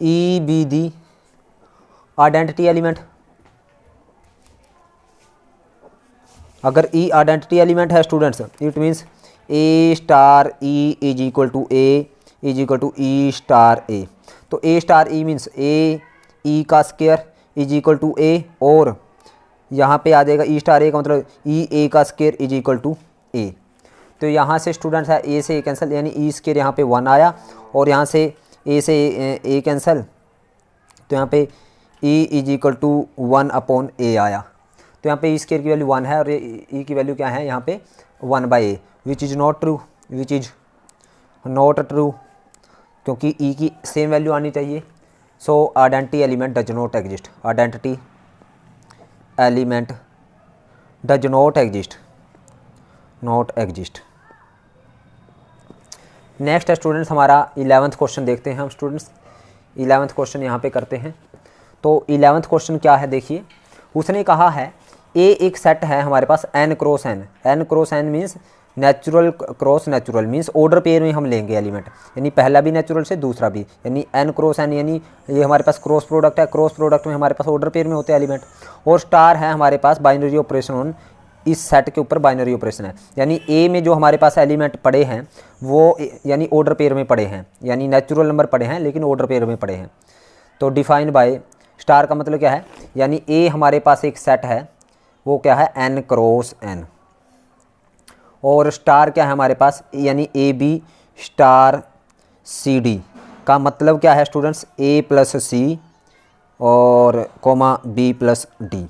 E be the identity element. अगर ई आइडेंटिटी एलिमेंट है students, it means a star E is equal to a is equal to e star a. तो ए star e means a e का square is equal to a, और यहाँ पे आ जाएगा ई star a का मतलब ई ए का square is equal to a. तो यहाँ से स्टूडेंट्स है ए से ए कैंसिल, यानी ई स्क्वायर यहाँ पे 1 आया, और यहाँ से ए कैंसिल, तो यहाँ पे e is equal to 1 upon a आया। तो यहाँ पे ई स्क्वायर की वैल्यू 1 है और ई की वैल्यू क्या है यहाँ पे 1/a, which is not true, which is not true, क्योंकि ई की सेम वैल्यू आनी चाहिए। सो identity element does not exist, identity element does not exist, not exist. Next है स्टूडेंट्स हमारा 11th क्वेश्चन देखते हैं हम स्टूडेंट्स। 11th क्वेश्चन यहाँ पे करते हैं। तो 11th क्वेश्चन क्या है देखिए, उसने कहा है ए एक सेट है हमारे पास n cross n। n cross n means natural cross natural, means order pair में हम लेंगे एलिमेंट, यानी पहला भी नेचुरल से दूसरा भी, यानी n क्रॉस n, यानी ये हमारे पास क्रॉस प्रोडक्ट है। क्रॉस प्रोडक्ट में हमारे पास ऑर्डर पेयर में होते हैं एलिमेंट, और स्टार है हमारे पास बाइनरी ऑपरेशन ऑन, इस सेट के ऊपर बाइनरी ऑपरेशन है। यानी ए में जो हमारे पास एलिमेंट पड़े हैं वो यानी ऑर्डर पेयर में पड़े हैं, यानी नेचुरल नंबर पड़े हैं लेकिन ऑर्डर पेयर में पड़े हैं। तो डिफाइंड बाय स्टार का मतलब क्या है, यानी ए हमारे पास एक सेट है, वो क्या है n क्रॉस n, और स्टार क्या है हमारे पास, यानी A B star C D का मतलब क्या है स्टूडेंट्स, ए प्लस सी और कोमा बी प्लस डी।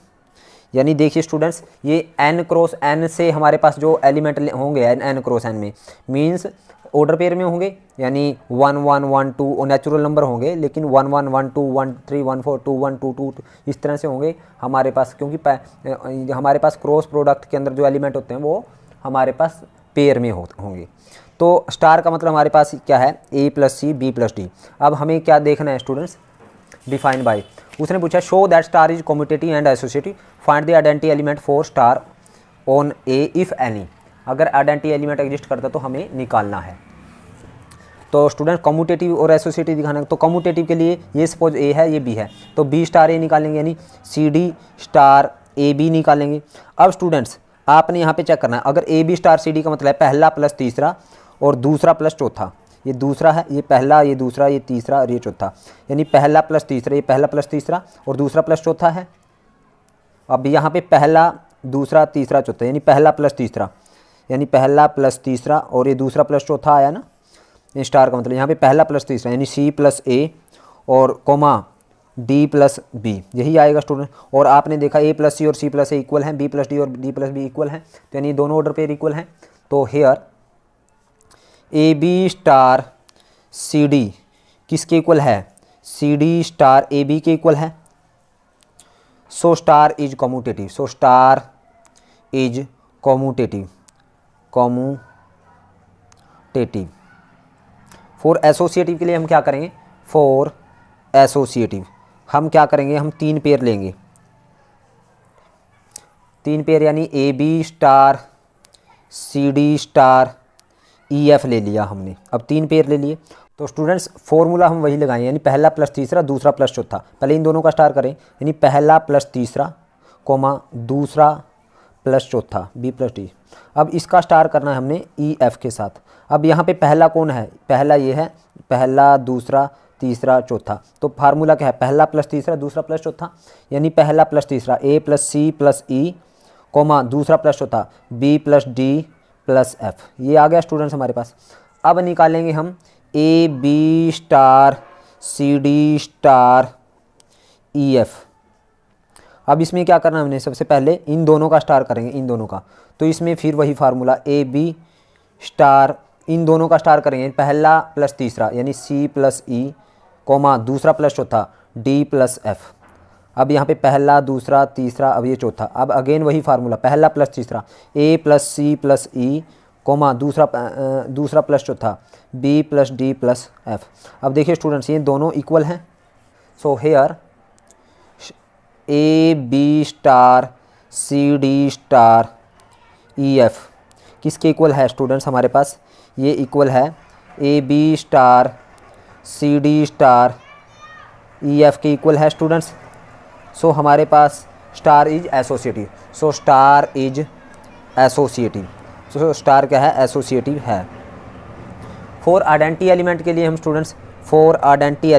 यानी देखिए स्टूडेंट्स, ये n क्रॉस n से हमारे पास जो एलिमेंट होंगे n क्रॉस n में, मीन्स ऑर्डर पेयर में होंगे, यानी 1 1 1 2 और नेचुरल नंबर होंगे, लेकिन 1 1 1 2 1 3 1 4 2 1 2 2 इस तरह से होंगे हमारे पास, क्योंकि हमारे पास क्रॉस प्रोडक्ट के अंदर जो एलिमेंट होते हैं वो हमारे पास पेयर में होंगे। तो स्टार का मतलब हमारे पास क्या है, a plus c b plus d. अब हमें क्या देखना है स्टूडेंट्स, डिफाइन बाय, उसने पूछा show that star is commutative and associative, find the identity element for star on A if any. अगर आइडेंटिटी एलिमेंट एग्जिस्ट करता तो हमें निकालना है। तो स्टूडेंट कम्यूटेटिव और एसोसिएटिव दिखाना है, तो कम्यूटेटिव के लिए ये सपोज ए है ये बी है, तो बी स्टार ए निकालेंगे, यानी सी डी स्टार ए बी निकालेंगे। अब स्टूडेंट्स आपने यहाँ पे चेक करना है, अगर A B star C D का मतलब है पहला प्लस तीसरा और दूसरा प्लस चौथा, ये दूसरा है, ये पहला, ये दूसरा, ये तीसरा और ये चौथा, यानी पहला प्लस तीसरा, ये पहला प्लस तीसरा और दूसरा प्लस चौथा है। अब यहाँ पे पहला दूसरा तीसरा चौथा, यानी पहला प्लस तीसरा, यानी पहला प्लस तीसरा और ये दूसरा प्लस चौथा आया ना, ये स्टार का मतलब यहाँ पे पहला प्लस तीसरा, यानी सी प्लस ए और कोमा डी प्लस बी, यही आएगा स्टूडेंट। और आपने देखा ए प्लस सी और सी प्लस ए इक्वल हैं, बी प्लस डी और डी प्लस बी इक्वल हैं, तो यानी दोनों ऑर्डर पेयर इक्वल हैं। तो here A B star C d किसके इक्वल है, सी डी स्टार ए बी के इक्वल है। So star is commutative, so star is commutative, commutative. For associative के लिए हम क्या करेंगे, फॉर एसोसिएटिव हम क्या करेंगे, हम 3 पेयर लेंगे, 3 पेयर, यानी A B star C D star E F ले लिया हमने। अब 3 पेयर ले लिए, तो स्टूडेंट्स फॉर्मूला हम वही लगाएं, यानी पहला प्लस तीसरा दूसरा प्लस चौथा। पहले इन दोनों का स्टार करें, यानी पहला प्लस तीसरा कोमा दूसरा प्लस चौथा बी प्लस डी। अब इसका स्टार करना है हमने ई एफ के साथ। अब यहाँ पे पहला कौन है, पहला ये है, पहला दूसरा तीसरा चौथा। तो फार्मूला क्या है, पहला प्लस तीसरा दूसरा प्लस चौथा, यानी पहला प्लस तीसरा A plus C plus E comma दूसरा प्लस चौथा B plus D plus F. ये आ गया स्टूडेंट्स हमारे पास। अब निकालेंगे हम A B star C D star E F. अब इसमें क्या करना है हमने, सबसे पहले इन दोनों का स्टार करेंगे, इन दोनों का। तो इसमें फिर वही फार्मूला ए बी स्टार, इन दोनों का स्टार करेंगे, पहला प्लस तीसरा यानी सी प्लस ई कोमा दूसरा प्लस चौथा डी प्लस एफ। अब यहाँ पे पहला दूसरा तीसरा, अब ये चौथा। अब अगेन वही फार्मूला, पहला प्लस तीसरा A plus C plus E comma दूसरा प्लस चौथा B plus D plus F. अब देखिए स्टूडेंट्स, ये दोनों इक्वल हैं। So here A B star C D star E F किसके इक्वल है स्टूडेंट्स, हमारे पास ये इक्वल है A B star C D star E F के इक्वल है स्टूडेंट्स। सो हमारे पास star is associative. So star is associative. So star क्या है, एसोसिएटिव है। फॉर आइडेंटिटी एलिमेंट के लिए हम स्टूडेंट्स, फॉर आइडेंटिटी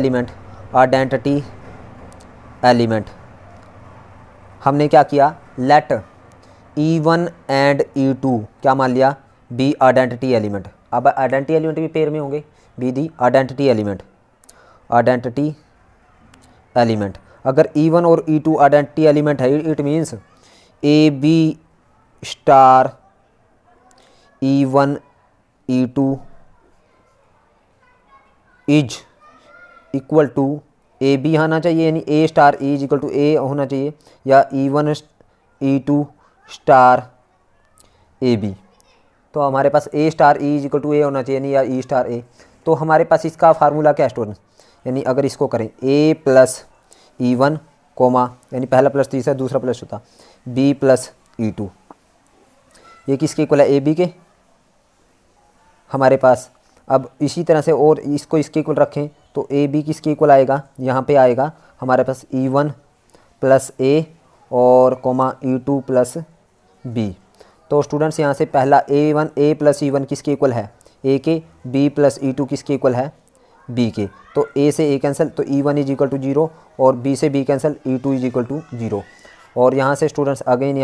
एलिमेंट हमने क्या किया, लेट E1 एंड E2 क्या मान लिया, बी आइडेंटिटी एलिमेंट। अब आइडेंटिटी एलिमेंट भी पेयर में होंगे, बी दी आइडेंटिटी एलिमेंट। अगर E1 और E2 आइडेंटिटी एलिमेंट है, it means A B star E1 E2 is equal to A B आना चाहिए, यानी ए star E is equal to A होना चाहिए, या E1 E2 स्टार ए बी। तो हमारे पास ए star E is equal to A होना चाहिए, यानी या ई स्टार ए। तो हमारे पास इसका फार्मूला क्या है स्टूडेंट्स, यानी अगर इसको करें ए प्लस E1 कोमा यानी पहला प्लस तीसरा दूसरा प्लस चौथा बी प्लस E2, ये किसके इक्वल है, ए बी के हमारे पास। अब इसी तरह से और इसको इसके इक्वल रखें तो ए बी किसके इक्वल आएगा, यहाँ पे आएगा हमारे पास E1 प्लस ए और कोमा E2 प्लस बी। तो स्टूडेंट्स यहाँ से पहला A1 ए प्लस E1 किसके इक्वल है, ए के, बी प्लस E2 किसके इक्वल है, बी के। तो ए से ए कैंसिल, तो E1 इज इक्वल टू 0 और बी से B cancel, E2 is equal to 0। और यहाँ से स्टूडेंट्स अगेन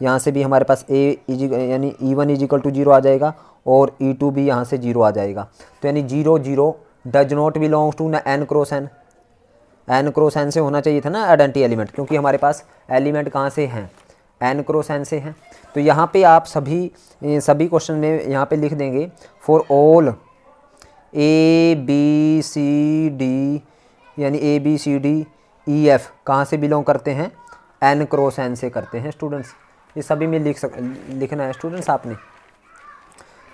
यहाँ से भी हमारे पास ए इज यानी E1 इज इक्वल टू 0 आ जाएगा और E2 भी यहाँ से 0 आ जाएगा। तो यानी 0 0 does not belongs to N cross N. N cross N से होना चाहिए था ना आइडेंटिटी एलिमेंट, क्योंकि हमारे पास एलिमेंट कहाँ से हैं, एन क्रॉस एन से हैं। तो यहाँ पे आप सभी क्वेश्चन में यहाँ पे लिख देंगे for all A B C D, यानी A B C D E F कहाँ से बिलोंग करते हैं, एन क्रॉस एन से करते हैं स्टूडेंट्स। ये सभी में लिखना है स्टूडेंट्स आपने।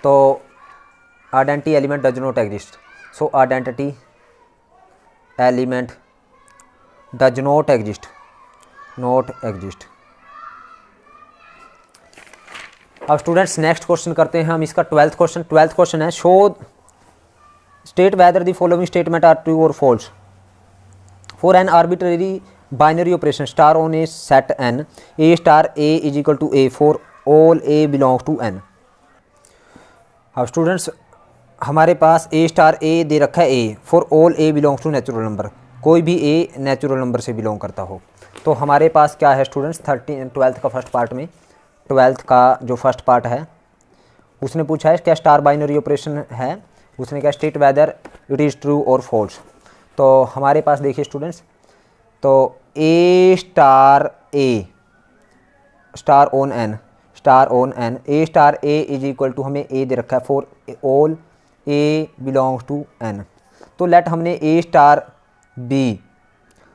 तो identity element does not exist. So identity element does not exist, अब स्टूडेंट्स नेक्स्ट क्वेश्चन करते हैं हम इसका 12th क्वेश्चन है, show state whether the following statement are true और false for an arbitrary binary operation star on a set N, A star A is equal to A for all A belongs to N. अब students हमारे पास ए star A दे रखा है, ए for all A belongs to natural number, कोई भी A natural number से belong करता हो। तो हमारे पास क्या है स्टूडेंट्स, 12th का फर्स्ट पार्ट में, 12th का जो फर्स्ट पार्ट है उसने पूछा है क्या स्टार बाइनरी ऑपरेशन है, उसने क्या state whether it is true और फॉल्स। तो हमारे पास देखिए स्टूडेंट्स, तो ए star A star on N A star A is equal to, हमें ए दे रखा है for all A belongs to N. तो लेट हमने ए स्टार बी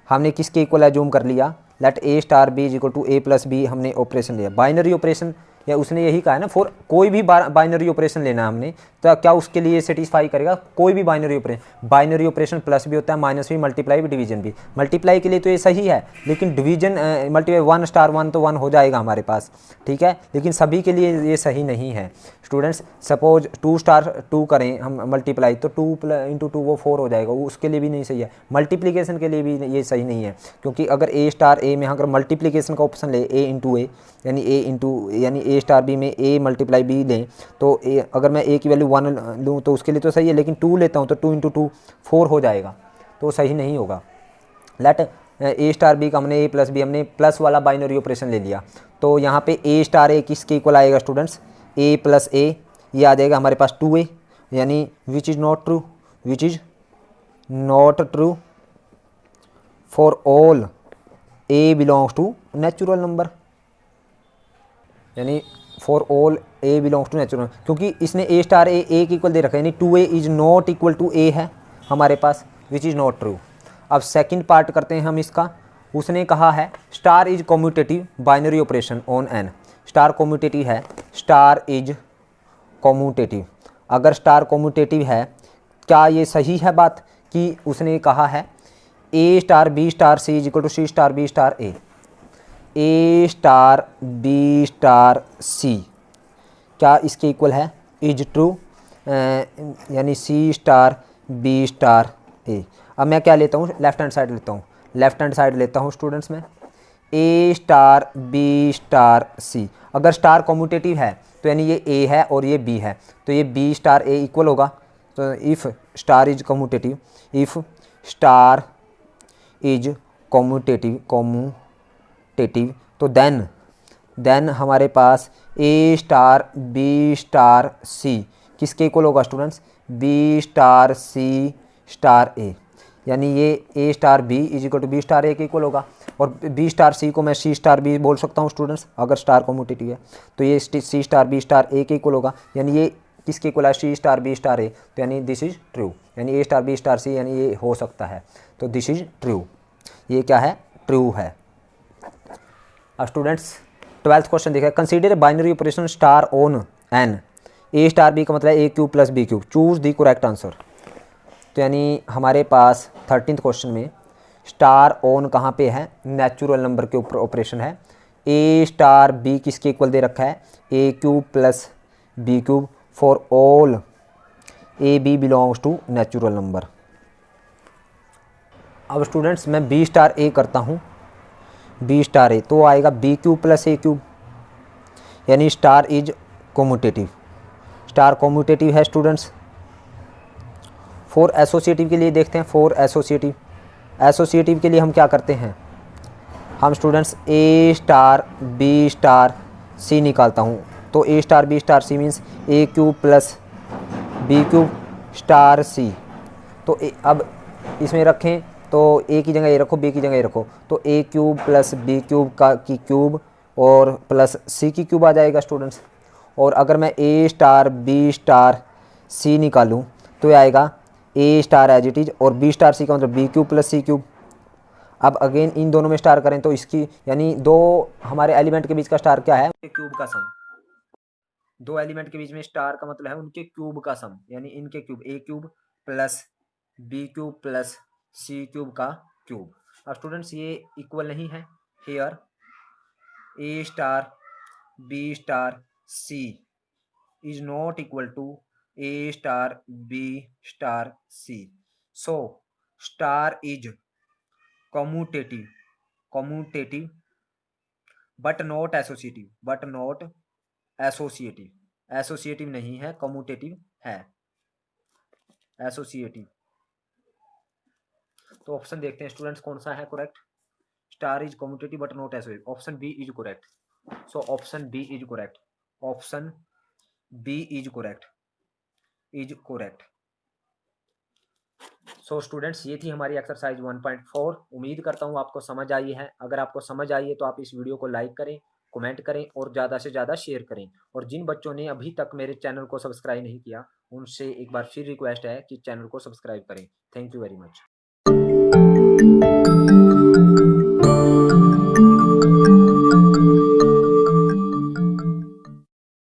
हमने किसके इक्वल है जूम कर लिया, let A star B is equal to A plus B, हमने ऑपरेशन लिया बाइनरी ऑपरेशन, या उसने यही कहा है ना फॉर कोई भी बाइनरी ऑपरेशन लेना है हमने, तो क्या उसके लिए सेटिस्फाई करेगा, कोई भी बाइनरी ऑपरेशन प्लस भी होता है, माइनस भी, मल्टीप्लाई भी, डिवीजन भी। मल्टीप्लाई के लिए तो ये सही है, लेकिन डिवीजन मल्टीप्लाई 1 स्टार 1 तो 1 हो जाएगा हमारे पास, ठीक है, लेकिन सभी के लिए ये सही नहीं है स्टूडेंट्स। सपोज 2 स्टार 2 करें हम मल्टीप्लाई, तो 2 × 2 वो 4 हो जाएगा, वो उसके लिए भी नहीं सही है। मल्टीप्लीकेशन के लिए भी ये सही नहीं है, क्योंकि अगर ए स्टार ए में अगर मल्टीप्लीकेशन का ऑप्शन ले, ए यानी ए स्टार बी में ए मल्टीप्लाई बी लें, तो अगर मैं ए की वैल्यू 1 लूँ तो उसके लिए तो सही है, लेकिन 2 लेता हूँ तो 2 × 2 4 हो जाएगा। तो सही नहीं होगा। लेट ए स्टार बी का हमने ए प्लस बी हमने प्लस वाला बाइनरी ऑपरेशन ले लिया, तो यहाँ पे ए स्टार ए किसके इक्वल आएगा स्टूडेंट्स, ए प्लस ए, ये आ जाएगा हमारे पास 2a, यानी which is not true, which is not true for all A belongs to natural number, यानी for all A belongs to natural, क्योंकि इसने ए स्टार ए के इक्वल दे रखा है, यानी 2a is not equal to A है हमारे पास, विच इज़ नॉट ट्रू। अब सेकंड पार्ट करते हैं हम इसका। उसने कहा है star is commutative binary operation on N, star commutative है, स्टार इज कम्यूटेटिव। अगर स्टार कम्यूटेटिव है, क्या ये सही है बात कि उसने कहा है A star B star C is equal to C star B star A star B star C, क्या इसके इक्वल है, इज ट्रू, यानी C star B star A. अब मैं क्या लेता हूँ, लेफ्ट हैंड साइड लेता हूँ, लेफ्ट हैंड साइड लेता हूँ स्टूडेंट्स में, ए स्टार बी स्टार सी। अगर स्टार कम्यूटेटिव है तो यानी ये ए है और ये बी है, तो ये बी स्टार ए इक्वल होगा। तो if star is commutative, if star is commutative तो देन हमारे पास ए स्टार बी स्टार सी किसके इक्वल होगा students, B star C star A, यानी ये A star B is equal to B star ए के इक्वल होगा। और बी स्टार सी को मैं सी स्टार बी बोल सकता हूँ स्टूडेंट्स, अगर स्टार कम्यूटेटिव है तो ये सी स्टार बी स्टार ए के इक्वल होगा, यानी ये किसके इक्वल है, सी स्टार बी स्टार ए, तो यानी दिस इज ट्रू, यानी ए स्टार बी स्टार सी, यानी ये हो सकता है, तो दिस इज ट्रू, ये क्या है, ट्रू है। अब स्टूडेंट्स 12th क्वेश्चन देखा, consider binary operation star on N, A star B का मतलब A cube plus B cube, choose the correct answer. तो यानी हमारे पास 13th क्वेश्चन में स्टार ऑन कहाँ पे है, नेचुरल नंबर के ऊपर ऑपरेशन है। ए स्टार बी किसके इक्वल दे रखा है, A cube plus B cube for all A B belongs to natural number. अब स्टूडेंट्स मैं बी स्टार ए करता हूँ, बी स्टार ए तो आएगा बी क्यूब प्लस ए क्यूब, यानी star is commutative, star commutative है स्टूडेंट्स। फॉर एसोसिएटिव के लिए देखते हैं, फॉर एसोसिएटिव के लिए हम क्या करते हैं, हम स्टूडेंट्स ए स्टार बी स्टार सी निकालता हूँ, तो ए star B star C means A cube plus B cube star सी। तो अब इसमें रखें तो ए की जगह ए रखो, बी की जगह ए रखो, तो ए क्यूब प्लस बी क्यूब की क्यूब और प्लस सी की क्यूब आ जाएगा स्टूडेंट्स। और अगर मैं ए स्टार बी स्टार सी निकालूँ तो ये आएगा A star as it is, और बी स्टार सी का मतलब B cube plus C cube. अब अगेन इन दोनों में स्टार करें तो इसकी, यानी दो हमारे एलिमेंट के बीच का स्टार क्या है, क्यूब का सम। दो एलिमेंट के बीच में स्टार का मतलब है उनके क्यूब का सम, यानी इनके cube, A cube plus B cube plus C cube का क्यूब। अब स्टूडेंट्स ये इक्वल नहीं है, here A star B star C is not equal to A star B star C. So star is commutative but not associative नहीं है, commutative है, associative. तो option देखते हैं स्टूडेंट्स कौन सा है correct, star is commutative but not associative, option B is correct. So option B is correct, option B is correct. So students ये थी हमारी एक्सरसाइज 1.4। उम्मीद करता हूँ आपको समझ आई है। अगर आपको समझ आई है तो आप इस वीडियो को लाइक करें, कमेंट करें और ज़्यादा से ज़्यादा शेयर करें। और जिन बच्चों ने अभी तक मेरे चैनल को सब्सक्राइब नहीं किया उनसे एक बार फिर रिक्वेस्ट है कि चैनल को सब्सक्राइब करें। Thank you very much.